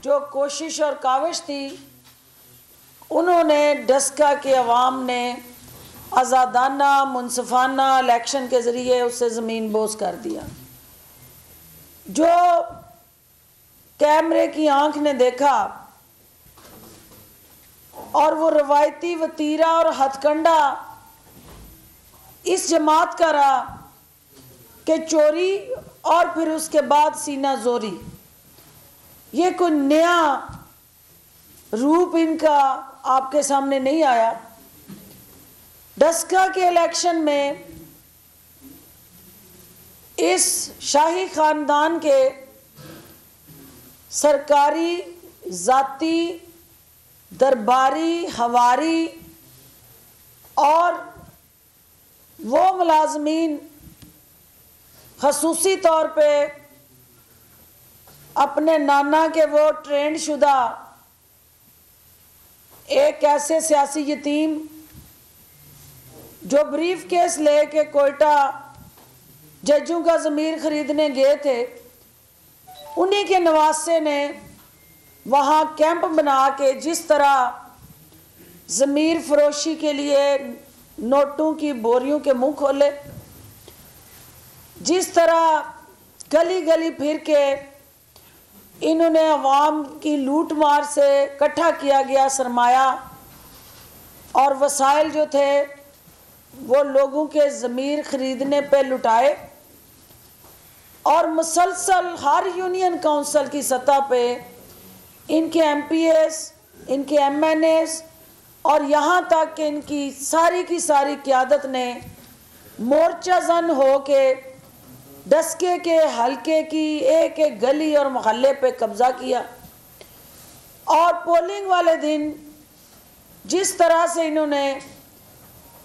जो कोशिश और काविश थी, उन्होंने डस्का के अवाम ने आज़ादाना मुनसिफाना इलेक्शन के ज़रिए उससे ज़मीन बोझ कर दिया। जो कैमरे की आंख ने देखा और वो रवायती वतीरा और हथकंडा इस जमात का रहा कि चोरी और फिर उसके बाद सीना जोरी, ये कोई नया रूप इनका आपके सामने नहीं आया। डस्का के इलेक्शन में इस शाही खानदान के सरकारी, जाती, दरबारी, हवारी और वो मुलाजमीन खसूसी तौर पे अपने नाना के वो ट्रेंड शुदा एक ऐसे सियासी यतीम जो ब्रीफ केस लेके कोयटा जज्जों का ज़मीर खरीदने गए थे, उन्हीं के नवासे ने वहाँ कैंप बना के जिस तरह ज़मीर फरोशी के लिए नोटों की बोरियों के मुंह खोले, जिस तरह गली गली फिर के इन्होंने अवाम की लूट मार से इकट्ठा किया गया सरमाया और वसाइल जो थे वो लोगों के ज़मीर खरीदने पे लुटाए, और मुसलसल हर यूनियन काउंसिल की सतह पे इनके एमपीएस, इनके एमएनएस और यहाँ तक कि इनकी सारी की सारी क़यादत ने मोर्चा जन हो के डस्के के हलके की एक एक गली और मोहल्ले पे कब्ज़ा किया। और पोलिंग वाले दिन जिस तरह से इन्होंने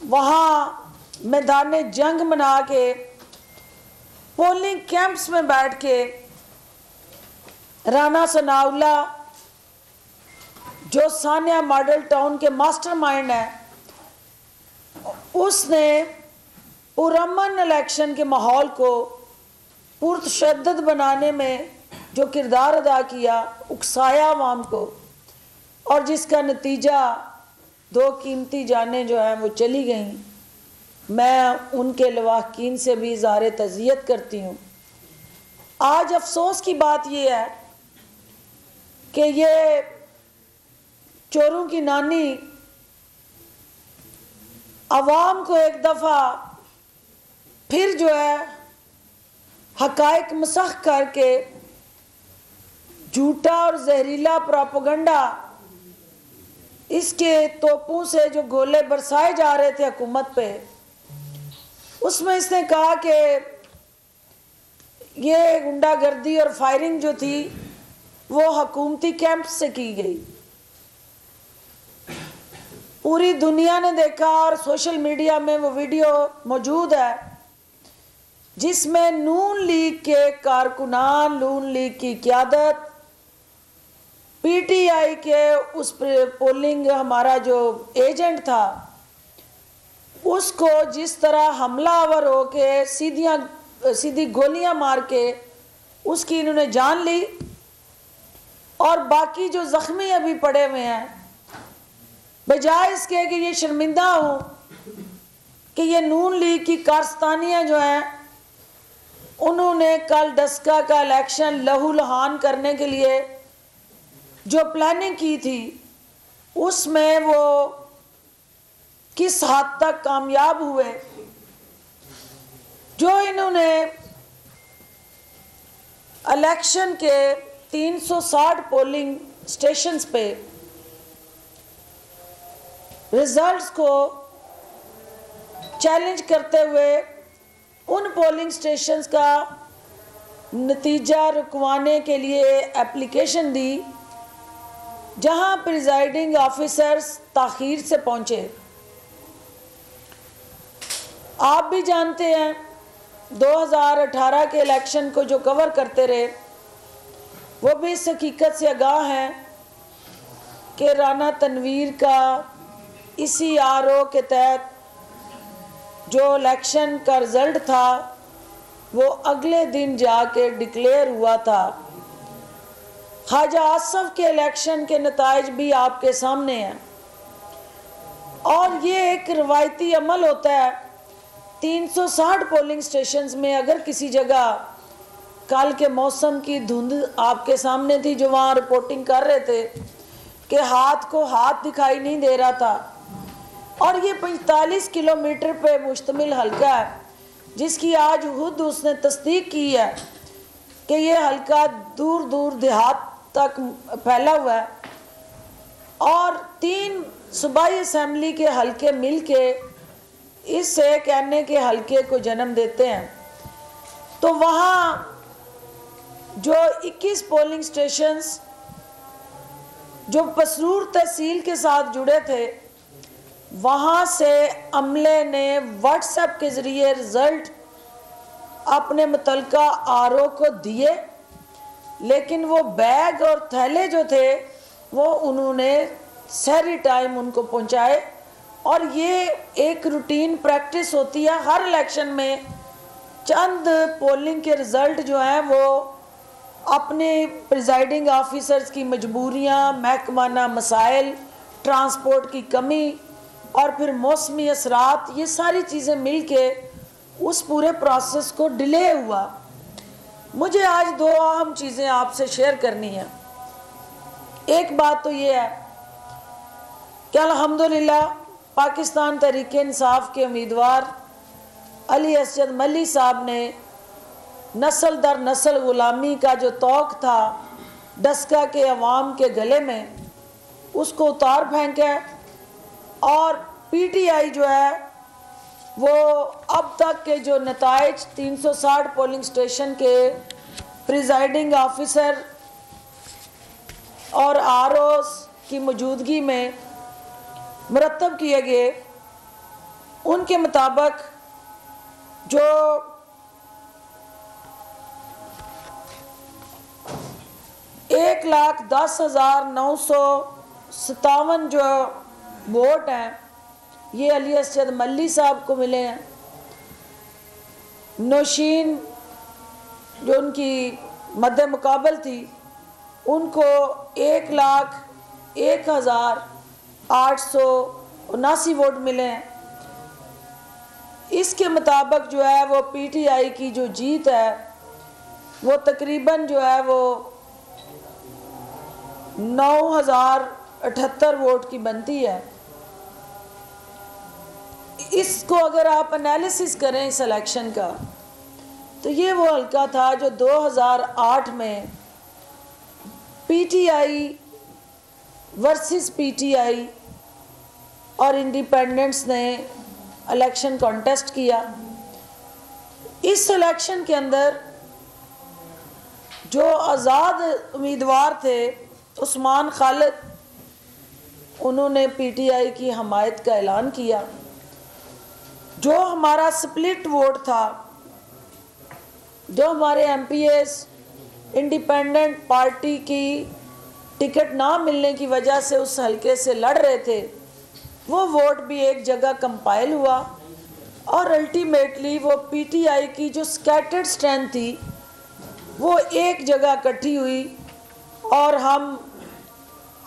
वहाँ मैदान जंग बना के पोलिंग कैंप्स में बैठ के राना सनाउल्ला जो सानिया मॉडल टाउन के मास्टरमाइंड है, उसने पुरअमन इलेक्शन के माहौल को पुरतशद्दद बनाने में जो किरदार अदा किया, उकसाया अवाम को, और जिसका नतीजा 2 कीमती जानें जो हैं वो चली गईं। मैं उनके लवाहकीन से भी इज़हार तज़ियत करती हूँ। आज अफसोस की बात यह है कि ये चोरों की नानी अवाम को एक दफ़ा फिर जो है हक़ाइक़ मसख़ करके झूठा और जहरीला प्रोपेगेंडा, इसके तोपों से जो गोले बरसाए जा रहे थे हुकूमत पे, उसमें इसने कहा कि ये गुंडागर्दी और फायरिंग जो थी वो हुकूमती कैंप से की गई। पूरी दुनिया ने देखा और सोशल मीडिया में वो वीडियो मौजूद है जिसमें नून लीग के कारकुनान, नून लीग की क़यादत, पीटीआई के उस पोलिंग हमारा जो एजेंट था उसको जिस तरह हमलावर हो के सीधी गोलियां मार के उसकी इन्होंने जान ली, और बाकी जो ज़ख्मी अभी पड़े हुए हैं, बजाय इसके कि ये शर्मिंदा हो कि ये नून लीग की कारस्तानियाँ जो हैं उन्होंने कल डस्का का इलेक्शन लहूलुहान करने के लिए जो प्लानिंग की थी उसमें वो किस हद तक कामयाब हुए। जो इन्होंने इलेक्शन के 360 पोलिंग स्टेशंस पे रिजल्ट्स को चैलेंज करते हुए उन पोलिंग स्टेशंस का नतीजा रुकवाने के लिए एप्लीकेशन दी जहां प्रिजाइडिंग ऑफिसर्स ताख़ीर से पहुंचे। आप भी जानते हैं 2018 के इलेक्शन को जो कवर करते रहे वो भी इस हकीकत से आगाह हैं कि राना तनवीर का इसी आरओ के तहत जो इलेक्शन का रिज़ल्ट था वो अगले दिन जाके डिक्लेयर हुआ था। ख्वाजा आसफ के इलेक्शन के नताइज भी आपके सामने हैं। और ये एक रवायती अमल होता है। 360 पोलिंग स्टेशंस में अगर किसी जगह कल के मौसम की धुंध आपके सामने थी, जो वहाँ रिपोर्टिंग कर रहे थे कि हाथ को हाथ दिखाई नहीं दे रहा था, और ये 45 किलोमीटर पे मुश्तमिल हल्का है, जिसकी आज खुद उसने तस्दीक की है कि ये हल्का दूर दूर देहात तक फैला हुआ है, और 3 सूबाई असम्बली के हल्के मिलके इस एक एनए के हल्के को जन्म देते हैं। तो वहाँ जो 21 पोलिंग स्टेशंस जो पसरूर तहसील के साथ जुड़े थे, वहाँ से अमले ने व्हाट्सएप के ज़रिए रिज़ल्ट अपने मुतलका आरओ को दिए, लेकिन वो बैग और थैले जो थे वो उन्होंने सहरी टाइम उनको पहुँचाए। और ये एक रूटीन प्रैक्टिस होती है हर इलेक्शन में। चंद पोलिंग के रिज़ल्ट जो हैं वो अपने प्रिजाइडिंग ऑफिसर्स की मजबूरियाँ, महकमाना मसाइल, ट्रांसपोर्ट की कमी और फिर मौसमी असरात, ये सारी चीज़ें मिल के उस पूरे प्रोसेस को डिले हुआ। मुझे आज 2 अहम चीज़ें आपसे शेयर करनी है। एक बात तो ये है कि अल्हम्दुलिल्लाह पाकिस्तान तहरीक-ए-इंसाफ के उम्मीदवार अली असद मल्ली साहब ने नस्ल दर नस्ल ग़ुलामी का जो तौक था डस्का के अवाम के गले में, उसको उतार फेंका। और पीटीआई जो है वो अब तक के जो नताइज 360 पोलिंग स्टेशन के प्रिजाइडिंग ऑफिसर और आरओस की मौजूदगी में मुरतब किए गए, उनके मुताबिक जो 1,10,957 जो वोट हैं ये अली असद मल्ली साहब को मिले हैं। नौशीन जो उनकी मद्दे मुकाबल थी उनको 1,01,879 वोट मिले हैं। इसके मुताबिक जो है वो पीटीआई की जो जीत है वो तकरीबन जो है वो 9,078 वोट की बनती है। इसको अगर आप एनालिसिस करें इस इलेक्शन का, तो ये वो हल्का था जो 2008 में पीटीआई वर्सेस पीटीआई और इंडिपेंडेंट्स ने इलेक्शन कॉन्टेस्ट किया। इस इलेक्शन के अंदर जो आज़ाद उम्मीदवार थे उस्मान खालिद, उन्होंने पीटीआई की हमायत का ऐलान किया। जो हमारा स्प्लिट वोट था, जो हमारे एमपीएस इंडिपेंडेंट पार्टी की टिकट ना मिलने की वजह से उस हलके से लड़ रहे थे, वो वोट भी एक जगह कंपाइल हुआ और अल्टीमेटली वो पीटीआई की जो स्कैटर्ड स्ट्रेंथ थी वो एक जगह इकट्ठी हुई और हम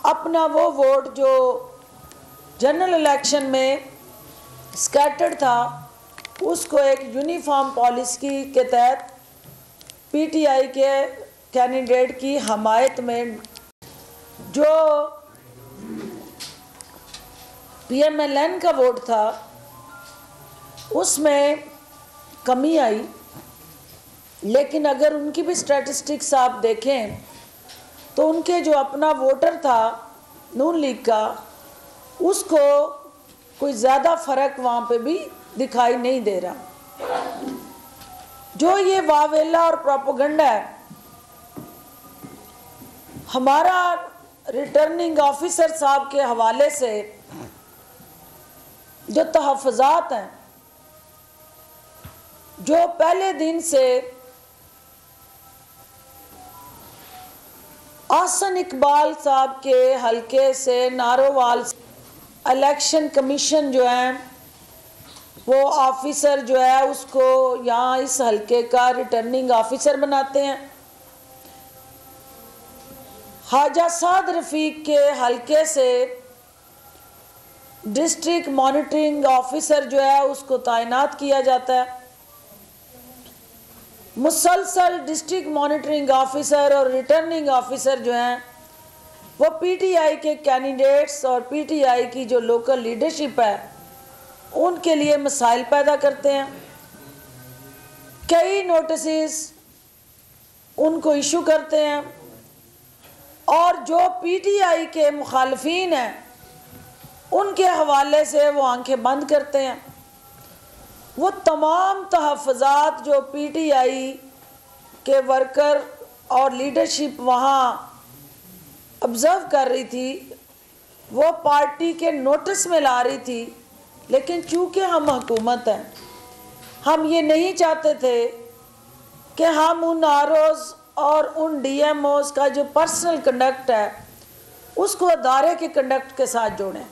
अपना वो वोट जो जनरल इलेक्शन में स्कैटर्ड था उसको एक यूनिफॉर्म पॉलिसी के तहत पीटीआई के कैंडिडेट की हमायत में जो पीएमएलएन का वोट था उसमें कमी आई। लेकिन अगर उनकी भी स्टैटिस्टिक्स आप देखें तो उनके जो अपना वोटर था नून लीग का, उसको कोई ज़्यादा फ़र्क वहाँ पे भी दिखाई नहीं दे रहा। जो ये वावेला और प्रोपोगंडा है, हमारा रिटर्निंग ऑफिसर साहब के हवाले से जो तहफ़्फ़ुज़ात हैं, जो पहले दिन से आसन इकबाल साहब के हलके से नारोवाल इलेक्शन कमीशन जो है वो ऑफिसर जो है उसको यहाँ इस हलके का रिटर्निंग ऑफिसर बनाते हैं। ख्वाजा साद रफ़ीक के हलके से डिस्ट्रिक्ट मॉनिटरिंग ऑफिसर जो है उसको तैनात किया जाता है। मुसलसल डिस्ट्रिक्ट मॉनिटरिंग ऑफिसर और रिटर्निंग ऑफिसर जो हैं वो पीटीआई के कैंडिडेट्स और पीटीआई की जो लोकल लीडरशिप है उनके लिए मसाइल पैदा करते हैं। कई नोटिस उनको इशू करते हैं और जो पीटीआई के मुखालफीन हैं उनके हवाले से वो आंखें बंद करते हैं। वो तमाम तहफ़्फ़ुज़ात जो पीटीआई के वर्कर और लीडरशिप वहाँ ऑब्ज़र्व कर रही थी वो पार्टी के नोटिस में ला रही थी, लेकिन चूँकि हम हुकूमत हैं, हम ये नहीं चाहते थे कि हम उन आरओज़ और उन डीएमओज़ का जो पर्सनल कंडक्ट है उसको अदारे के कंडक्ट के साथ जोड़ें।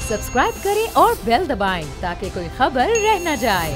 सब्सक्राइब करें और बेल दबाएं ताकि कोई खबर रह न जाए।